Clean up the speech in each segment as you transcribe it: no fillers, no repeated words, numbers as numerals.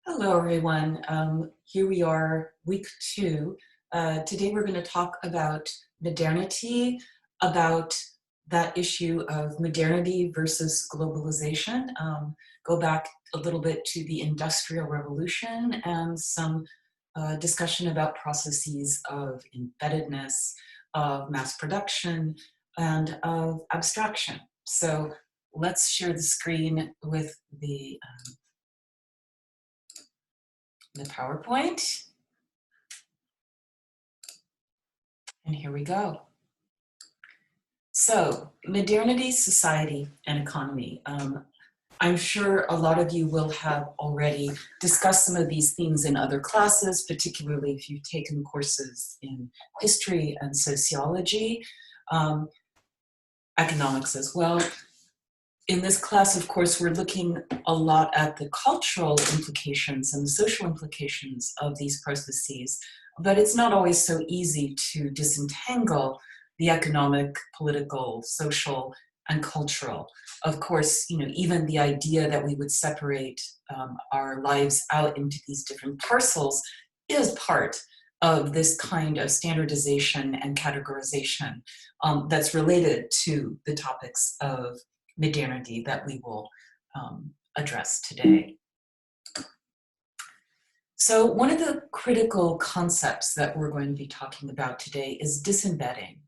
Hello, everyone. Here we are, week two. Today we're going to talk about modernity, about that issue of modernity versus globalization, go back a little bit to the Industrial Revolution and some discussion about processes of embeddedness, of mass production, and of abstraction. So let's share the screen with the PowerPoint. And here we go. So, modernity, society, and economy. I'm sure a lot of you will have already discussed some of these themes in other classes, particularly if you've taken courses in history and sociology, economics as well. In this class, of course, we're looking a lot at the cultural implications and the social implications of these processes, but it's not always so easy to disentangle the economic, political, social, and cultural. Of course, even the idea that we would separate our lives out into these different parcels is part of this kind of standardization and categorization that's related to the topics of modernity that we will address today. So one of the critical concepts that we're going to be talking about today is disembedding.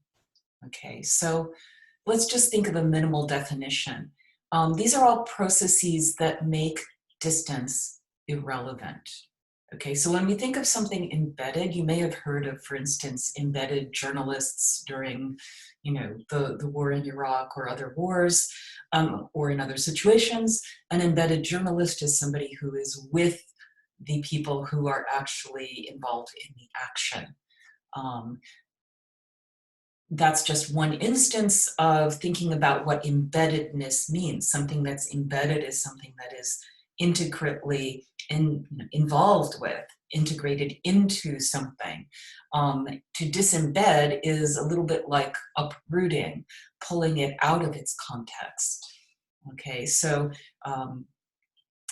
Okay, so let's just think of a minimal definition. These are all processes that make distance irrelevant. Okay, so when we think of something embedded, you may have heard of, for instance, embedded journalists during, the war in Iraq or other wars, or in other situations. An embedded journalist is somebody who is with the people who are actually involved in the action. That's just one instance of thinking about what embeddedness means. Something that's embedded is something that is intricately involved with, integrated into something. To disembed is a little bit like uprooting, pulling it out of its context. Okay, so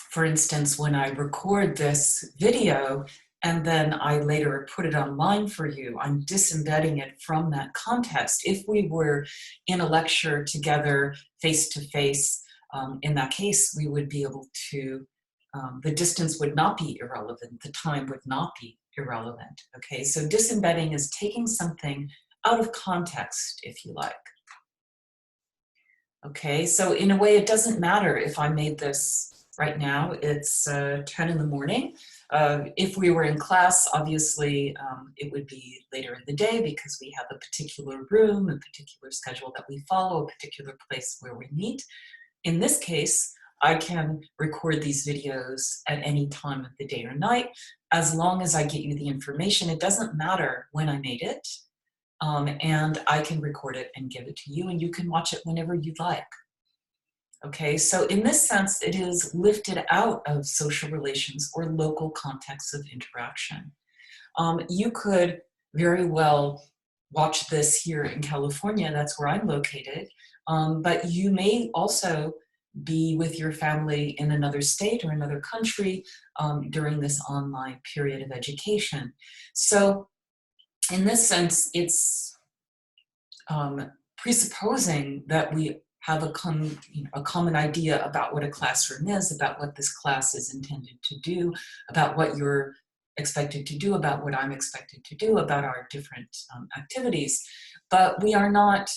for instance, when I record this video and then I later put it online for you, I'm disembedding it from that context. If we were in a lecture together, face-to-face, in that case, we would be able to, the distance would not be irrelevant, the time would not be irrelevant. Okay, so disembedding is taking something out of context, if you like. Okay, so in a way, it doesn't matter if I made this right now. It's 10 in the morning. If we were in class, obviously, it would be later in the day because we have a particular room, a particular schedule that we follow, a particular place where we meet. In this case, I can record these videos at any time of the day or night. As long as I get you the information, it doesn't matter when I made it. And I can record it and give it to you, and you can watch it whenever you'd like. Okay, so in this sense, it is lifted out of social relations or local contexts of interaction. You could very well watch this here in California, that's where I'm located, but you may also be with your family in another state or another country during this online period of education. So in this sense, it's presupposing that we have a common idea about what a classroom is, about what this class is intended to do, about what you're expected to do, about what I'm expected to do, about our different activities. But we are not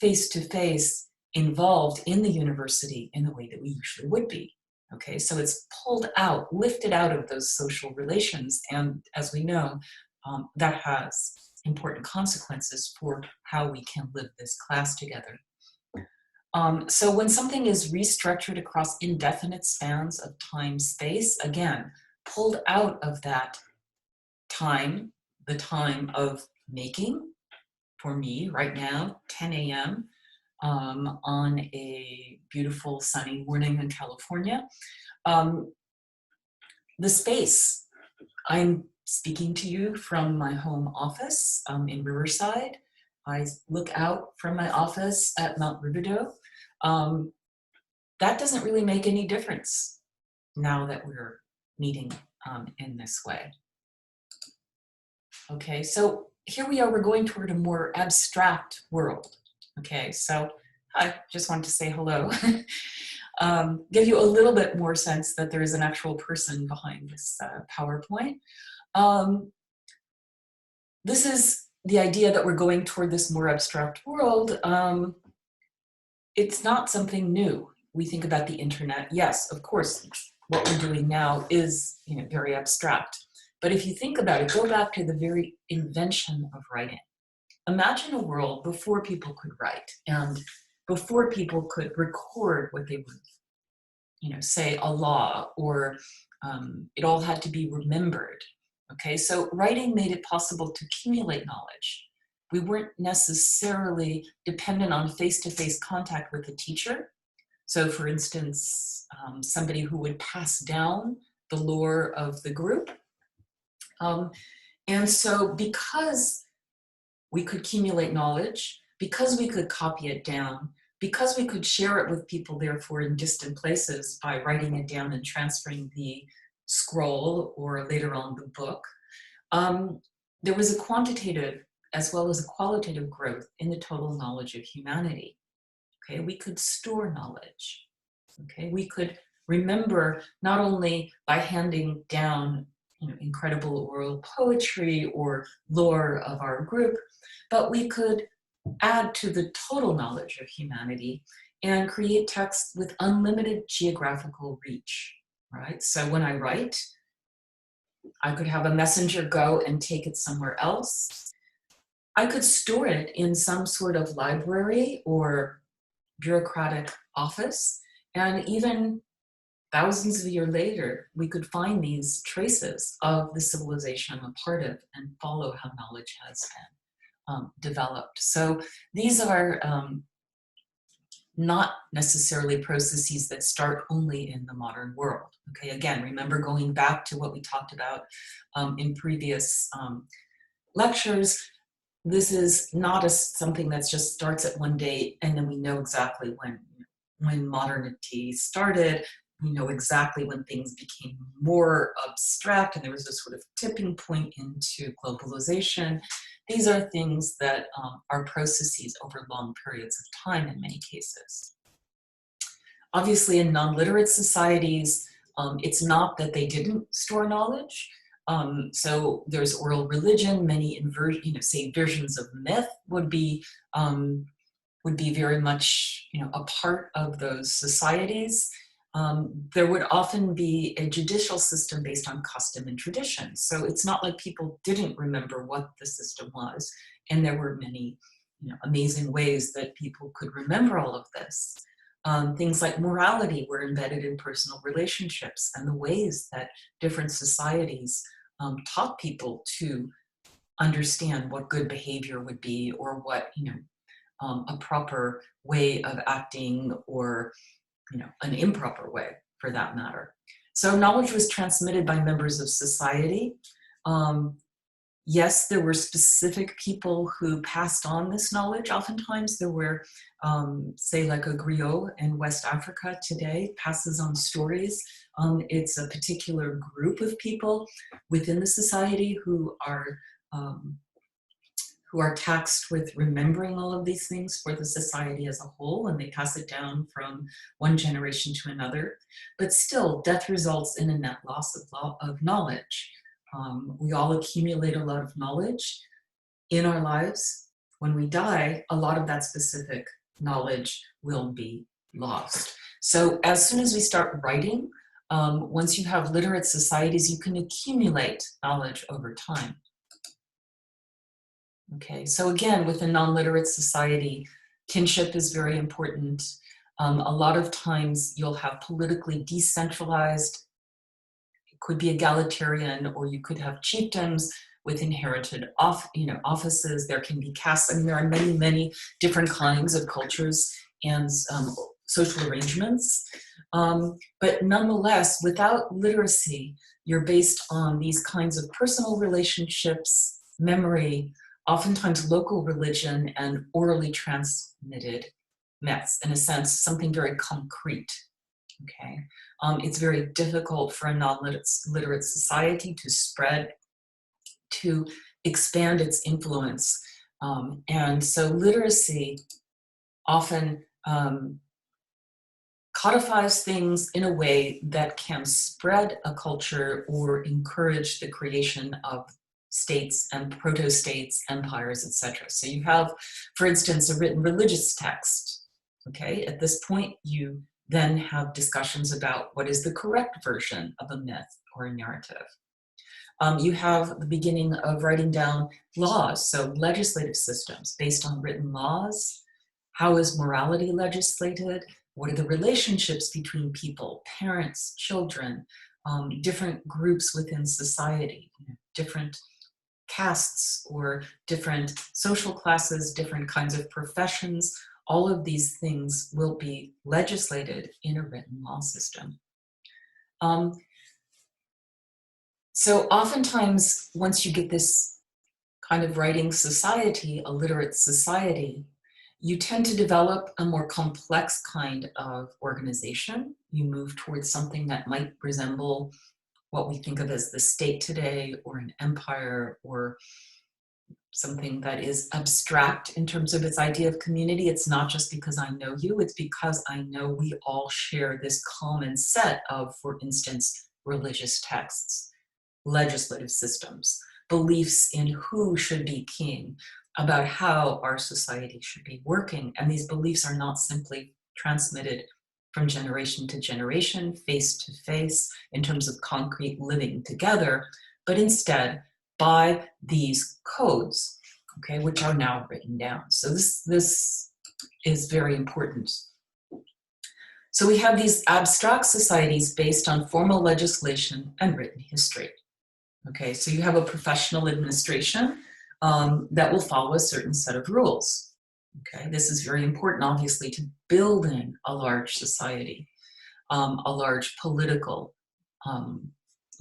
face-to-face involved in the university in the way that we usually would be. Okay, so it's pulled out, lifted out of those social relations, and as we know, that has important consequences for how we can live this class together. So when something is restructured across indefinite spans of time, space, again, pulled out of that time, the time of making, for me right now, 10 a.m. On a beautiful sunny morning in California. The space, I'm speaking to you from my home office in Riverside. I look out from my office at Mount Rubidoux. That doesn't really make any difference now that we're meeting in this way. Okay, so here we are, we're going toward a more abstract world. Okay, so I just wanted to say hello. Give you a little bit more sense that there is an actual person behind this PowerPoint. This is the idea that we're going toward this more abstract world. It's not something new. We think about the internet. Yes, of course, what we're doing now is, very abstract. But if you think about it, go back to the very invention of writing. Imagine a world before people could write and before people could record what they would, say a law, or it all had to be remembered. Okay, so writing made it possible to accumulate knowledge. We weren't necessarily dependent on face-to-face contact with a teacher. So for instance, somebody who would pass down the lore of the group. And so because we could accumulate knowledge, because we could copy it down, because we could share it with people, therefore, in distant places by writing it down and transferring the scroll or later on the book, there was a quantitative as well as a qualitative growth in the total knowledge of humanity. Okay, we could store knowledge. Okay, we could remember not only by handing down incredible oral poetry or lore of our group, but we could add to the total knowledge of humanity and create text with unlimited geographical reach, right? So when I write, I could have a messenger go and take it somewhere else. I could store it in some sort of library or bureaucratic office, and even thousands of years later, we could find these traces of the civilization I'm a part of and follow how knowledge has been developed. So these are not necessarily processes that start only in the modern world. Okay, again, remember going back to what we talked about in previous lectures. This is not something that just starts at one date and then we know exactly when modernity started. We know exactly when things became more abstract and there was a sort of tipping point into globalization. These are things that are processes over long periods of time in many cases. Obviously, in non-literate societies, it's not that they didn't store knowledge. So there's oral religion, many versions of myth would be very much a part of those societies. There would often be a judicial system based on custom and tradition. So it's not like people didn't remember what the system was, and there were many amazing ways that people could remember all of this. Things like morality were embedded in personal relationships and the ways that different societies taught people to understand what good behavior would be, or what a proper way of acting, or an improper way for that matter. So knowledge was transmitted by members of society. Yes, there were specific people who passed on this knowledge. Oftentimes there were, say like a griot in West Africa today passes on stories. It's a particular group of people within the society who are taxed with remembering all of these things for the society as a whole, and they pass it down from one generation to another. But still, death results in a net loss of knowledge. We all accumulate a lot of knowledge in our lives. When we die, a lot of that specific knowledge will be lost. So as soon as we start writing, once you have literate societies, you can accumulate knowledge over time. Okay, so again, with a non-literate society, kinship is very important. A lot of times you'll have politically decentralized, it could be egalitarian, or you could have chiefdoms with inherited offices. There can be castes. I mean, there are many, many different kinds of cultures and social arrangements. But nonetheless, without literacy, you're based on these kinds of personal relationships, memory, oftentimes local religion, and orally transmitted myths, in a sense, something very concrete. okay? It's very difficult for a non-literate society to spread, to expand its influence. And so literacy often codifies things in a way that can spread a culture or encourage the creation of states and proto-states, empires, etc. So you have, for instance, a written religious text. Okay, at this point, you then have discussions about what is the correct version of a myth or a narrative. You have the beginning of writing down laws, so legislative systems based on written laws. How is morality legislated? What are the relationships between people, parents, children, different groups within society, different castes or different social classes, different kinds of professions? All of these things will be legislated in a written law system. So oftentimes, once you get this kind of writing society, a literate society, you tend to develop a more complex kind of organization. You move towards something that might resemble what we think of as the state today, or an empire, or something that is abstract in terms of its idea of community. It's not just because I know you, it's because I know we all share this common set of, for instance, religious texts, legislative systems, beliefs in who should be king, about how our society should be working. And these beliefs are not simply transmitted from generation to generation, face to face, in terms of concrete living together, but instead by these codes, okay, which are now written down. So this is very important. So we have these abstract societies based on formal legislation and written history. Okay, so you have a professional administration that will follow a certain set of rules. Okay, this is very important, obviously, to building a large society, a large political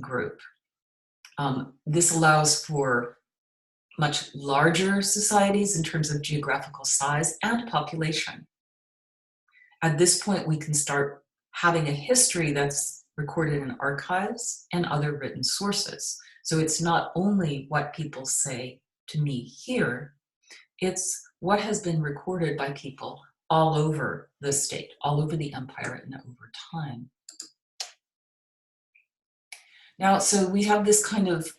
group. This allows for much larger societies in terms of geographical size and population. At this point, we can start having a history that's recorded in archives and other written sources. So it's not only what people say to me here, it's what has been recorded by people all over the state, all over the empire, and over time. Now, so we have this kind of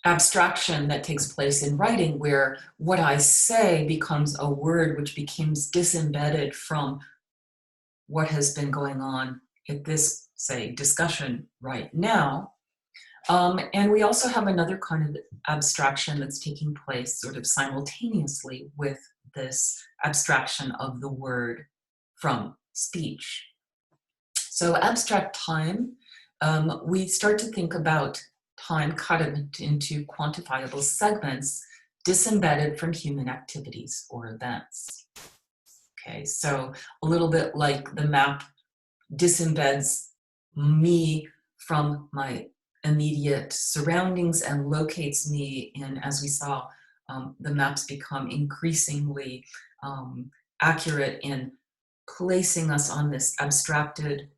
abstraction that takes place in writing, where what I say becomes a word which becomes disembedded from what has been going on at this, say, discussion right now. And we also have another kind of abstraction that's taking place sort of simultaneously with this abstraction of the word from speech. So abstract time, we start to think about time cut into quantifiable segments disembedded from human activities or events. Okay, so a little bit like the map disembeds me from my immediate surroundings and locates me in, as we saw, the maps become increasingly accurate in placing us on this abstracted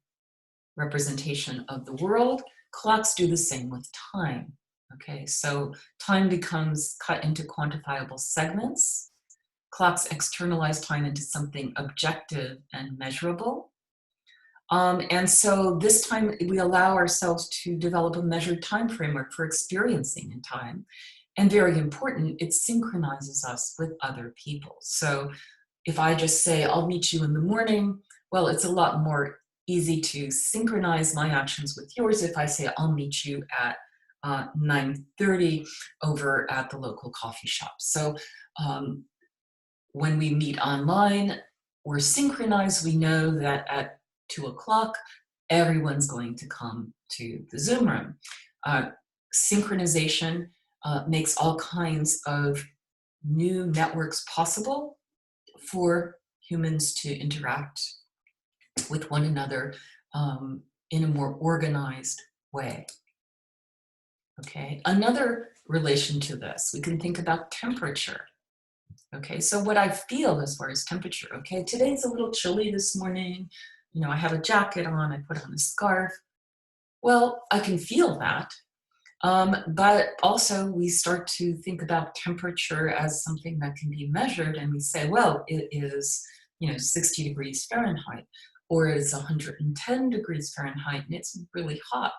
representation of the world. Clocks do the same with time. Okay, so time becomes cut into quantifiable segments. Clocks externalize time into something objective and measurable. And so this time we allow ourselves to develop a measured time framework for experiencing in time. And very important, it synchronizes us with other people. So if I just say, I'll meet you in the morning, well, it's a lot more easy to synchronize my actions with yours if I say, I'll meet you at 9:30 over at the local coffee shop. So when we meet online, we're synchronized. We know that at 2 o'clock, everyone's going to come to the Zoom room. Synchronization makes all kinds of new networks possible for humans to interact with one another in a more organized way. Okay, another relation to this, we can think about temperature. Okay, so what I feel as far as temperature, okay, today's a little chilly this morning. you know, I have a jacket on, I put on a scarf. Well, I can feel that. But also we start to think about temperature as something that can be measured, and we say, well, it is, you know, 60 degrees Fahrenheit, or it is 110 degrees Fahrenheit, and it's really hot.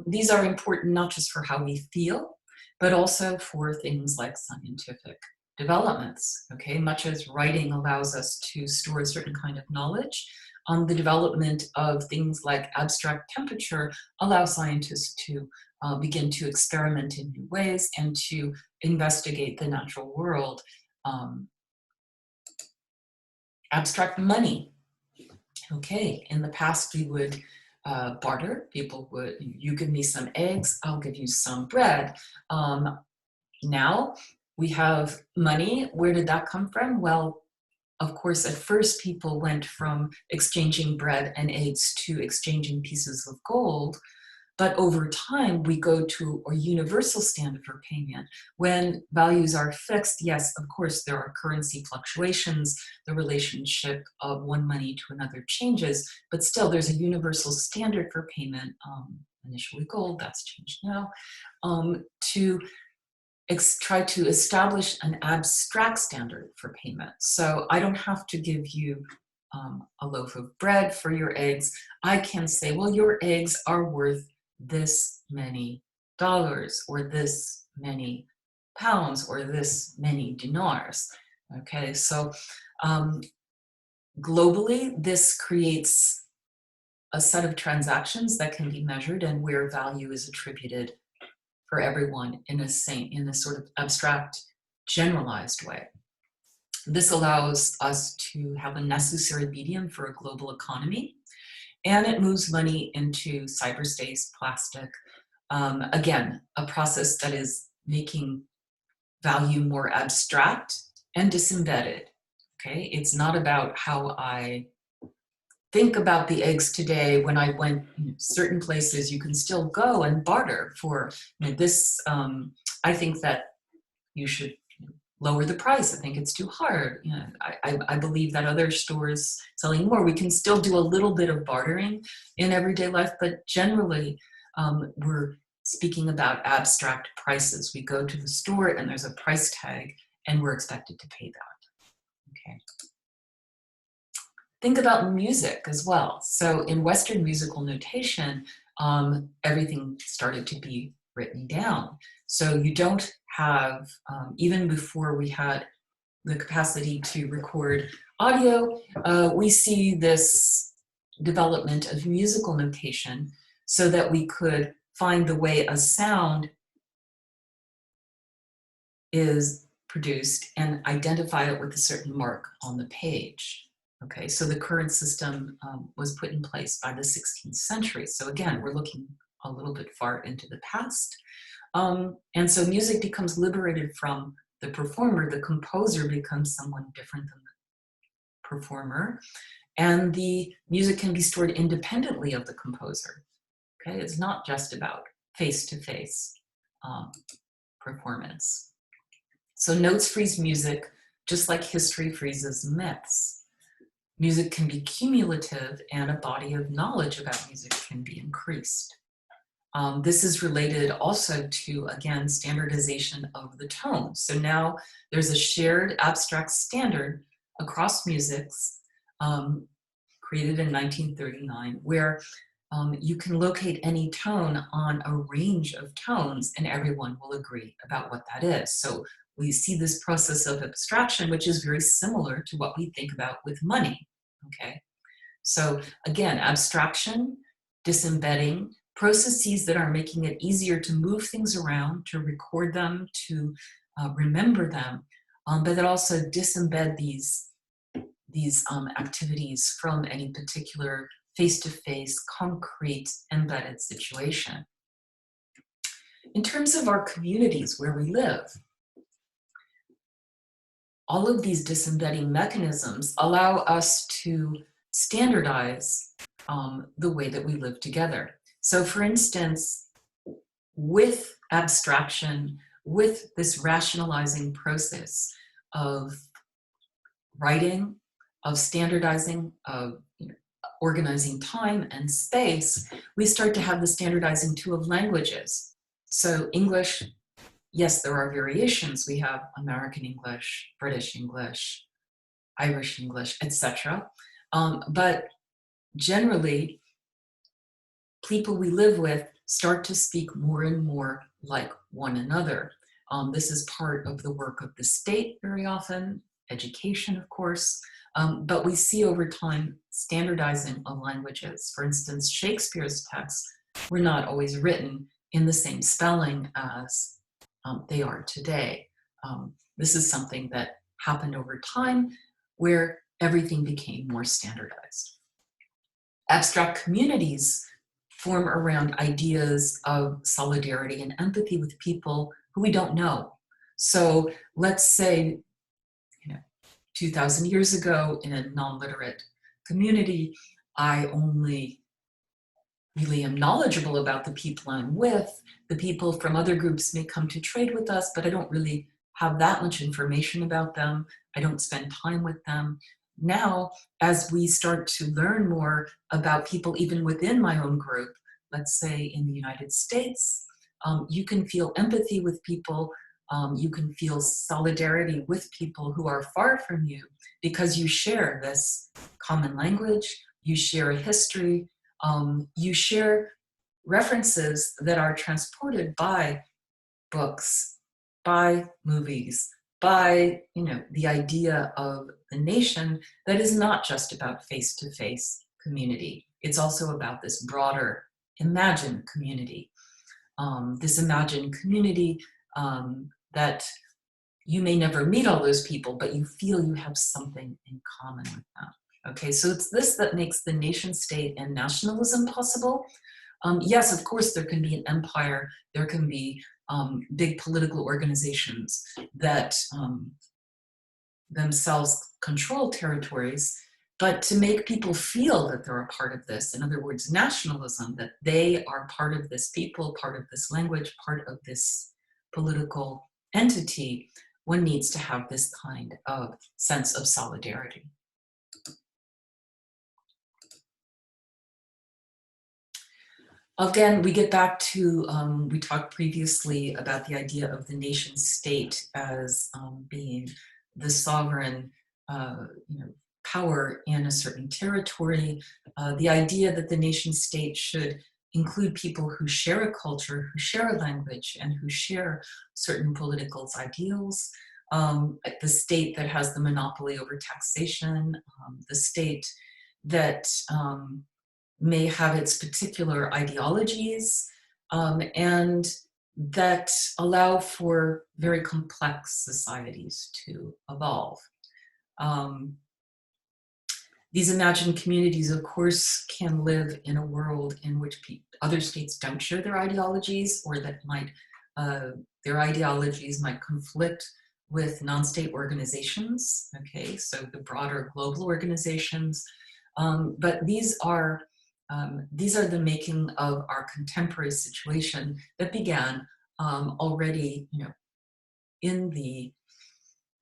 These are important not just for how we feel, but also for things like scientific developments, okay? Much as writing allows us to store a certain kind of knowledge, the development of things like abstract temperature allow scientists to begin to experiment in new ways and to investigate the natural world. Um, Abstract money. Okay, in the past we would barter. People would, you give me some eggs, I'll give you some bread. Now we have money. Where did that come from? Well, of course, at first people went from exchanging bread and eggs to exchanging pieces of gold. But over time, we go to a universal standard for payment. When values are fixed, yes, of course, there are currency fluctuations. The relationship of one money to another changes, but still there's a universal standard for payment, initially gold, that's changed now, to try to establish an abstract standard for payment. So I don't have to give you a loaf of bread for your eggs. I can say, well, your eggs are worth this many dollars, or this many pounds, or this many dinars. Okay, so globally, this creates a set of transactions that can be measured and where value is attributed for everyone in a sort of abstract, generalized way. This allows us to have a necessary medium for a global economy, and it moves money into cyberspace, plastic. Again, a process that is making value more abstract and disembedded. Okay, it's not about how I think about the eggs today. When I went certain places, you can still go and barter for this. I think that you should lower the price. I think it's too hard. You know, I believe that other stores selling more, we can still do a little bit of bartering in everyday life, but generally we're speaking about abstract prices. We go to the store and there's a price tag and we're expected to pay that. Okay. Think about music as well. So in Western musical notation, everything started to be written down. So you don't have, even before we had the capacity to record audio, we see this development of musical notation so that we could find the way a sound is produced and identify it with a certain mark on the page. Okay, so the current system was put in place by the 16th century. So again, we're looking a little bit far into the past. And so music becomes liberated from the performer. The composer becomes someone different than the performer. And the music can be stored independently of the composer. Okay, it's not just about face-to-face performance. So notes freeze music, just like history freezes myths. Music can be cumulative, and a body of knowledge about music can be increased. This is related also to, again, standardization of the tone. So now there's a shared abstract standard across musics created in 1939, where you can locate any tone on a range of tones and everyone will agree about what that is. So we see this process of abstraction, which is very similar to what we think about with money, okay? So again, abstraction, disembedding, processes that are making it easier to move things around, to record them, to remember them, but that also disembed these activities from any particular face-to-face, concrete, embedded situation. In terms of our communities where we live, all of these disembedding mechanisms allow us to standardize the way that we live together. So for instance, with abstraction, with this rationalizing process of writing, of standardizing, of organizing time and space, we start to have the standardizing too of languages. So English, yes, there are variations. We have American English, British English, Irish English, etc. But generally, people we live with start to speak more and more like one another. This is part of the work of the state very often, education, of course, but we see over time standardizing of languages. For instance, Shakespeare's texts were not always written in the same spelling as they are today. This is something that happened over time where everything became more standardized. Abstract communities form around ideas of solidarity and empathy with people who we don't know. So let's say, 2,000 years ago in a non-literate community, I only really am knowledgeable about the people I'm with. The people from other groups may come to trade with us, but I don't really have that much information about them. I don't spend time with them. Now, as we start to learn more about people even within my own group, let's say in the United States, you can feel empathy with people, you can feel solidarity with people who are far from you because you share this common language, you share a history, you share references that are transported by books, by movies, by the idea of the nation that is not just about face-to-face community. It's also about this broader imagined community. This imagined community that you may never meet all those people, but you feel you have something in common with them. Okay, so it's this that makes the nation state and nationalism possible. Yes, of course, there can be an empire, there can be big political organizations that themselves control territories, but to make people feel that they're a part of this, in other words, nationalism, that they are part of this people, part of this language, part of this political entity, one needs to have this kind of sense of solidarity. Again, we get back to, we talked previously about the idea of the nation state as being the sovereign power in a certain territory. The idea that the nation state should include people who share a culture, who share a language, and who share certain political ideals. The state that has the monopoly over taxation, the state that may have its particular ideologies, and that allow for very complex societies to evolve. These imagined communities, of course, can live in a world in which other states don't share their ideologies, or that their ideologies might conflict with non-state organizations, okay, so the broader global organizations. But these are the making of our contemporary situation that began already, in the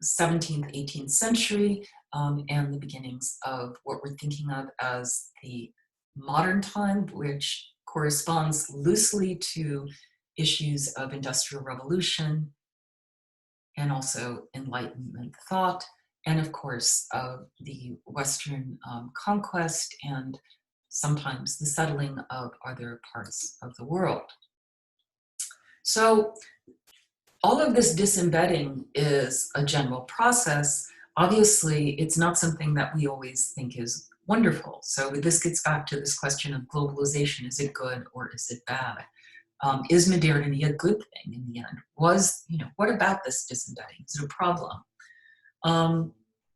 17th, 18th century, and the beginnings of what we're thinking of as the modern time, which corresponds loosely to issues of industrial revolution and also Enlightenment thought, and of course the Western conquest and sometimes the settling of other parts of the world. So all of this disembedding is a general process. Obviously, it's not something that we always think is wonderful. So this gets back to this question of globalization. Is it good or is it bad? Is modernity a good thing in the end? What about this disembedding? Is it a problem?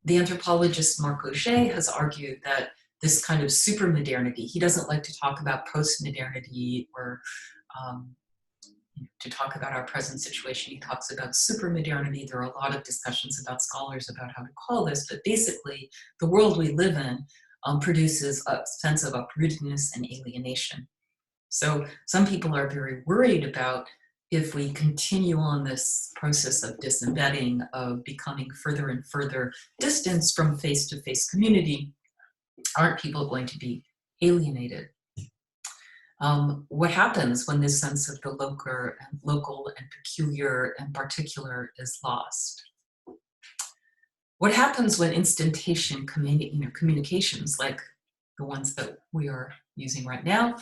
The anthropologist Marc Auger has argued that this kind of super modernity, he doesn't like to talk about post-modernity or to talk about our present situation. He talks about super modernity. There are a lot of discussions about scholars about how to call this, but basically the world we live in produces a sense of uprootedness and alienation. So some people are very worried about if we continue on this process of disembedding, of becoming further and further distanced from face-to-face community, aren't people going to be alienated. What happens when this sense of the local and peculiar and particular is lost? What happens when instantation communications, like the ones that we are using right now,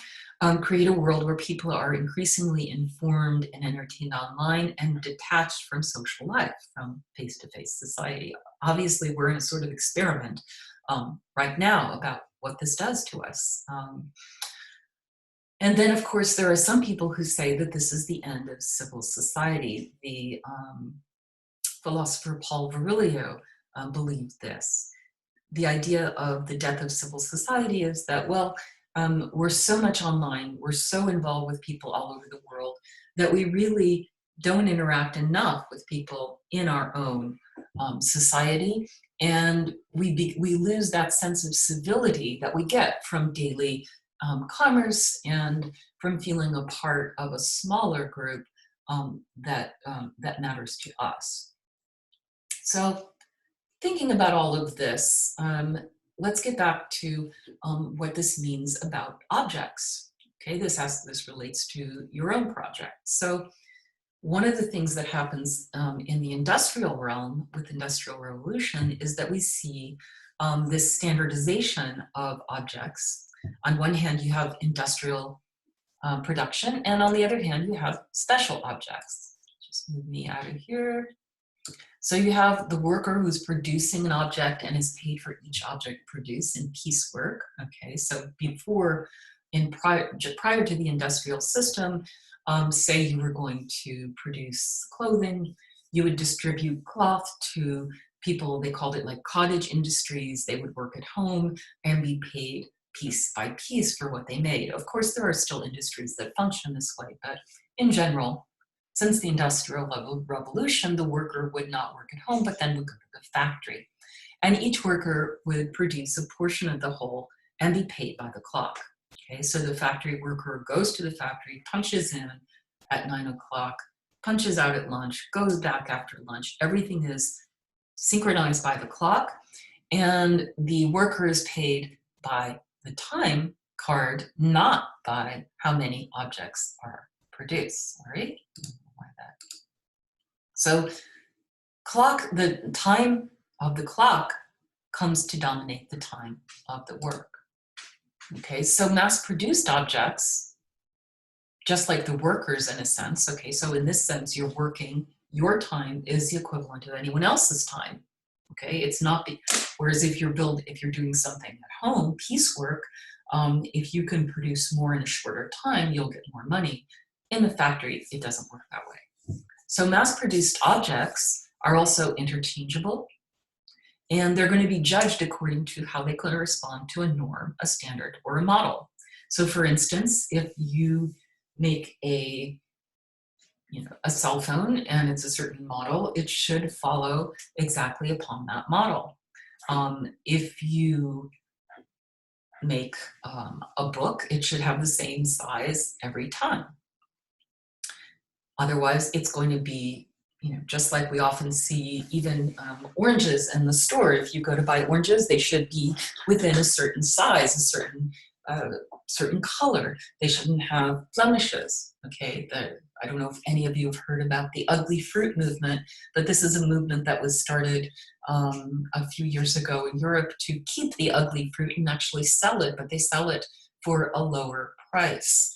create a world where people are increasingly informed and entertained online and detached from social life, from face-to-face society? Obviously, we're in a sort of experiment right now about what this does to us. And then, of course, there are some people who say that this is the end of civil society. The philosopher Paul Virilio believed this. The idea of the death of civil society is that, well, we're so much online, we're so involved with people all over the world that we really don't interact enough with people in our own society, and we lose that sense of civility that we get from daily commerce and from feeling a part of a smaller group that matters to us. So, thinking about all of this, let's get back to what this means about objects. Okay, this relates to your own project. So one of the things that happens in the industrial realm with Industrial Revolution is that we see this standardization of objects. On one hand, you have industrial production, and on the other hand, you have special objects. Just move me out of here. So you have the worker who's producing an object and is paid for each object produced in piecework. Okay, so prior to the industrial system, say you were going to produce clothing, you would distribute cloth to people, they called it like cottage industries. They would work at home and be paid piece by piece for what they made. Of course, there are still industries that function this way, but in general, since the Industrial Revolution, the worker would not work at home, but then would go to the factory. And each worker would produce a portion of the whole and be paid by the clock. Okay, so the factory worker goes to the factory, punches in at 9 o'clock, punches out at lunch, goes back after lunch. Everything is synchronized by the clock, and the worker is paid by the time card, not by how many objects are produced. All right? So the time of the clock comes to dominate the time of the work. Okay, so mass-produced objects, just like the workers in a sense, okay, so in this sense, you're working, your time is the equivalent of anyone else's time. Okay, it's not, whereas if you're doing something at home, piecework, if you can produce more in a shorter time, you'll get more money. In the factory, it doesn't work that way. So mass-produced objects are also interchangeable, and they're going to be judged according to how they correspond to a norm, a standard, or a model. So for instance, if you make a cell phone and it's a certain model, it should follow exactly upon that model. If you make a book, it should have the same size every time. Otherwise, it's going to be, just like we often see even oranges in the store. If you go to buy oranges, they should be within a certain size, a certain color. They shouldn't have blemishes, okay? I don't know if any of you have heard about the ugly fruit movement, but this is a movement that was started a few years ago in Europe to keep the ugly fruit and actually sell it, but they sell it for a lower price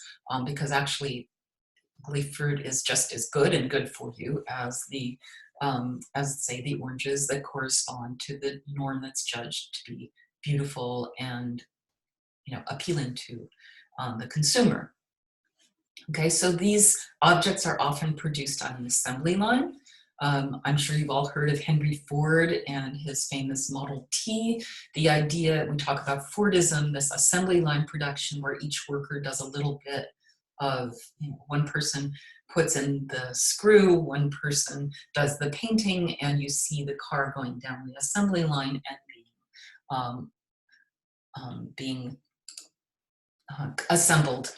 because actually ugly fruit is just as good and good for you as say the oranges that correspond to the norm that's judged to be beautiful and appealing to the consumer. Okay, so these objects are often produced on an assembly line. I'm sure you've all heard of Henry Ford and his famous Model T. The idea, we talk about Fordism, this assembly line production where each worker does a little bit of, one person puts in the screw, one person does the painting, and you see the car going down the assembly line and being assembled,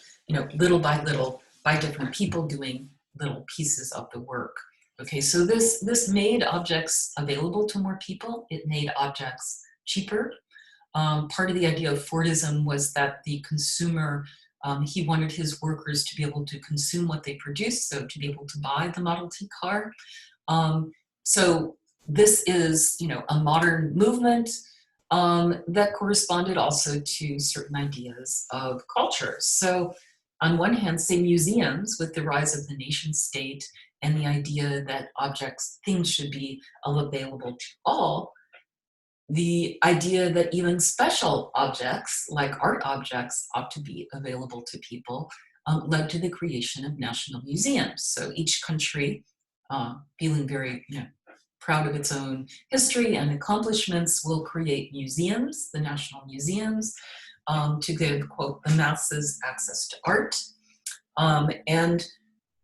little by different people doing little pieces of the work. Okay, so this made objects available to more people. It made objects cheaper. Part of the idea of Fordism was that the consumer, he wanted his workers to be able to consume what they produce, so to be able to buy the Model T car. So this is, a modern movement that corresponded also to certain ideas of culture. So on one hand, say museums, with the rise of the nation state and the idea that things should be available to all, the idea that even special objects, like art objects, ought to be available to people, led to the creation of national museums. So each country, feeling very proud of its own history and accomplishments, will create museums, the national museums, to give, quote, the masses access to art. And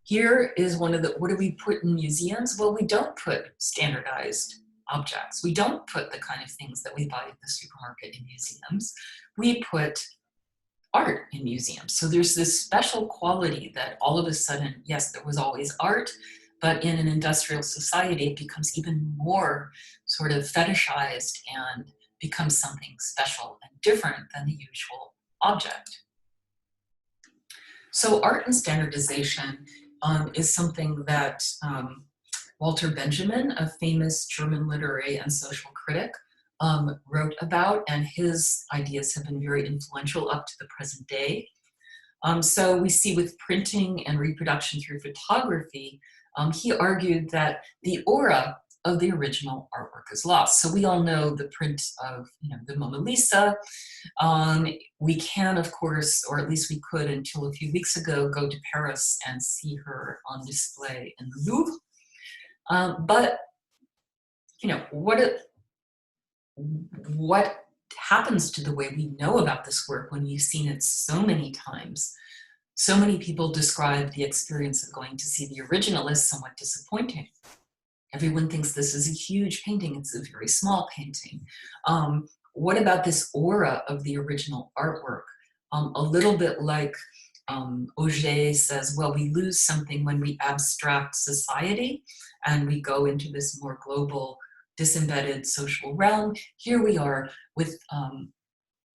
here is one of the, what do we put in museums? Well, we don't put standardized objects. We don't put the kind of things that we buy at the supermarket in museums. We put art in museums. So there's this special quality that all of a sudden, yes, there was always art, but in an industrial society, it becomes even more sort of fetishized and becomes something special and different than the usual object. So art and standardization is something that Walter Benjamin, a famous German literary and social critic, wrote about, and his ideas have been very influential up to the present day. So we see with printing and reproduction through photography, he argued that the aura of the original artwork is lost. So we all know the print of the Mona Lisa. We can, of course, or at least we could until a few weeks ago, go to Paris and see her on display in the Louvre. But what happens to the way we know about this work when you've seen it so many times? So many people describe the experience of going to see the original as somewhat disappointing. Everyone thinks this is a huge painting. It's a very small painting. What about this aura of the original artwork? A little bit like Auger says, well, we lose something when we abstract society and we go into this more global, disembedded social realm. Here we are with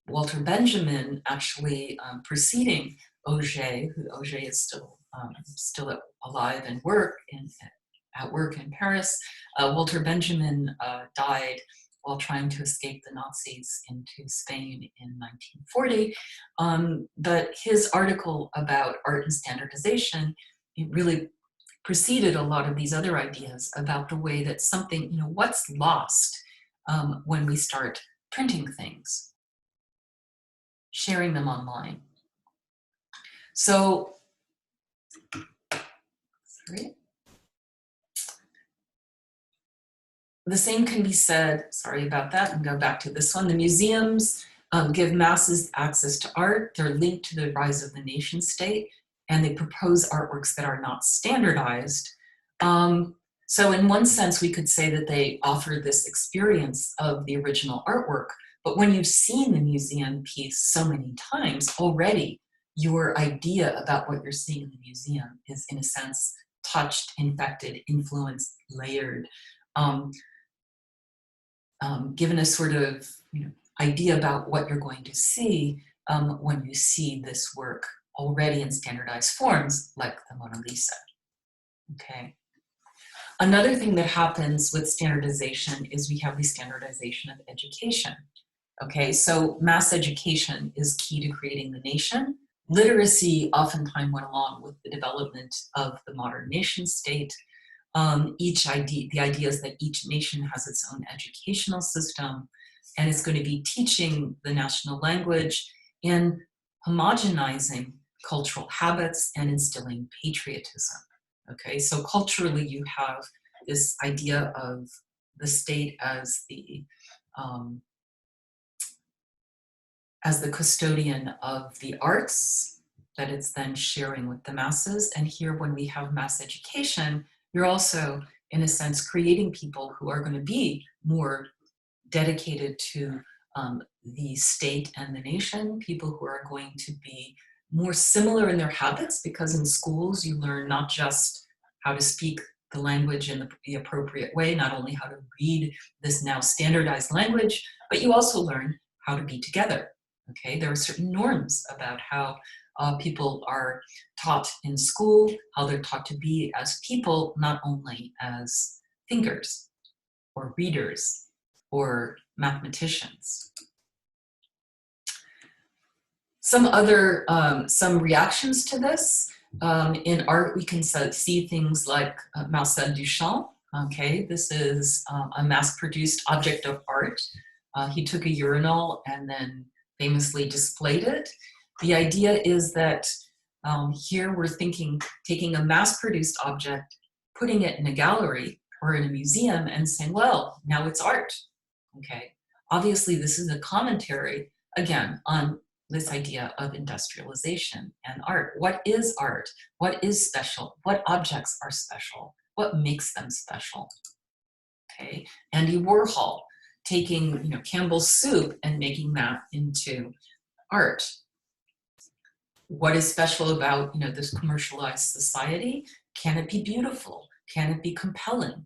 Walter Benjamin actually preceding Auger, who Auger is still alive and at work in Paris. Walter Benjamin died while trying to escape the Nazis into Spain in 1940. But his article about art and standardization, it really preceded a lot of these other ideas about the way that something, what's lost when we start printing things, sharing them online. So, sorry. The same can be said, sorry about that, and go back to this one. The museums give masses access to art. They're linked to the rise of the nation state, and they propose artworks that are not standardized. So in one sense, we could say that they offer this experience of the original artwork, but when you've seen the museum piece so many times already, your idea about what you're seeing in the museum is, in a sense, touched, infected, influenced, layered, given a sort of idea about what you're going to see when you see this work already in standardized forms, like the Mona Lisa. Okay. Another thing that happens with standardization is we have the standardization of education. Okay, so mass education is key to creating the nation. Literacy oftentimes went along with the development of the modern nation state. The idea is that each nation has its own educational system and is going to be teaching the national language and homogenizing cultural habits and instilling patriotism. Okay, so culturally you have this idea of the state as the custodian of the arts that it's then sharing with the masses. And here, when we have mass education, you're also, in a sense, creating people who are going to be more dedicated to the state and the nation, people who are going to be more similar in their habits, because in schools you learn not just how to speak the language in the appropriate way, not only how to read this now standardized language, but you also learn how to be together. Okay, there are certain norms about how people are taught in school, how they're taught to be as people, not only as thinkers or readers or mathematicians. Some reactions to this. In art, we can see things like Marcel Duchamp. Okay, this is a mass-produced object of art. He took a urinal and then famously displayed it. The idea is that here we're taking a mass-produced object, putting it in a gallery or in a museum and saying, well, now it's art. Okay, obviously this is a commentary, again, on this idea of industrialization and art. What is art? What is special? What objects are special? What makes them special? Okay, Andy Warhol taking Campbell's soup and making that into art. What is special about this commercialized society? Can it be beautiful? Can it be compelling?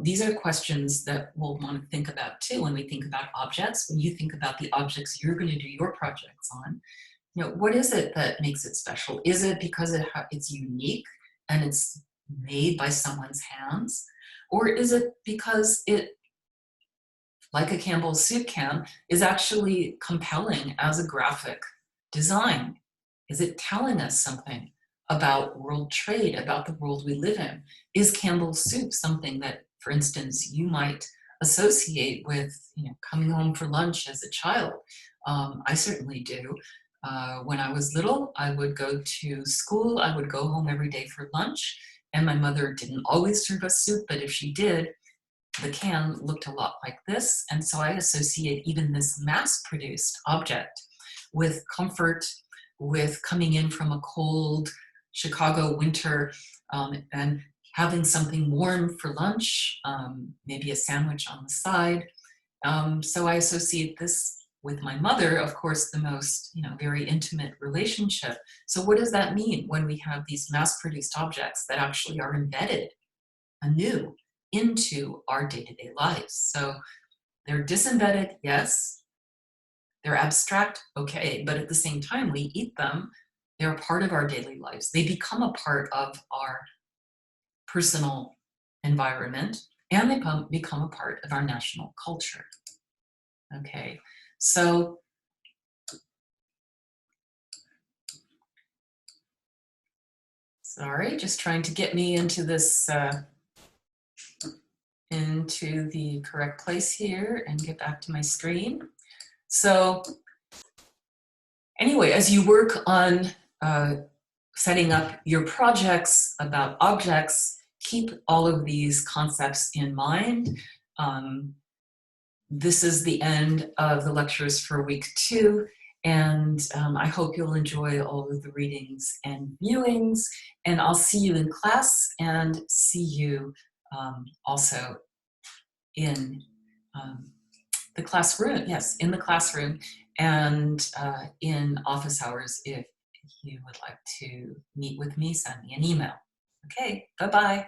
These are questions that we'll want to think about too when we think about objects. When you think about the objects you're going to do your projects on, what is it that makes it special? Is it because it's unique and it's made by someone's hands? Or is it because it, like a Campbell's soup can, is actually compelling as a graphic design? Is it telling us something about world trade, about the world we live in? Is Campbell's soup something that, for instance, you might associate with coming home for lunch as a child? I certainly do. When I was little, I would go to school, I would go home every day for lunch, and my mother didn't always serve us soup, but if she did, the can looked a lot like this. And so I associate even this mass-produced object with comfort, with coming in from a cold Chicago winter and having something warm for lunch, maybe a sandwich on the side. So I associate this with my mother, of course, the most very intimate relationship. So what does that mean when we have these mass-produced objects that actually are embedded anew into our day-to-day lives? So they're disembedded, yes. They're abstract, okay, but at the same time, we eat them. They're a part of our daily lives. They become a part of our personal environment, and they become a part of our national culture. Okay, so sorry, just trying to get me into this, into the correct place here and get back to my screen. So anyway, as you work on setting up your projects about objects, keep all of these concepts in mind. This is the end of the lectures for week 2, and I hope you'll enjoy all of the readings and viewings, and I'll see you in class and see you also in the classroom, yes, in the classroom and in office hours. If you would like to meet with me, send me an email. Okay, bye-bye.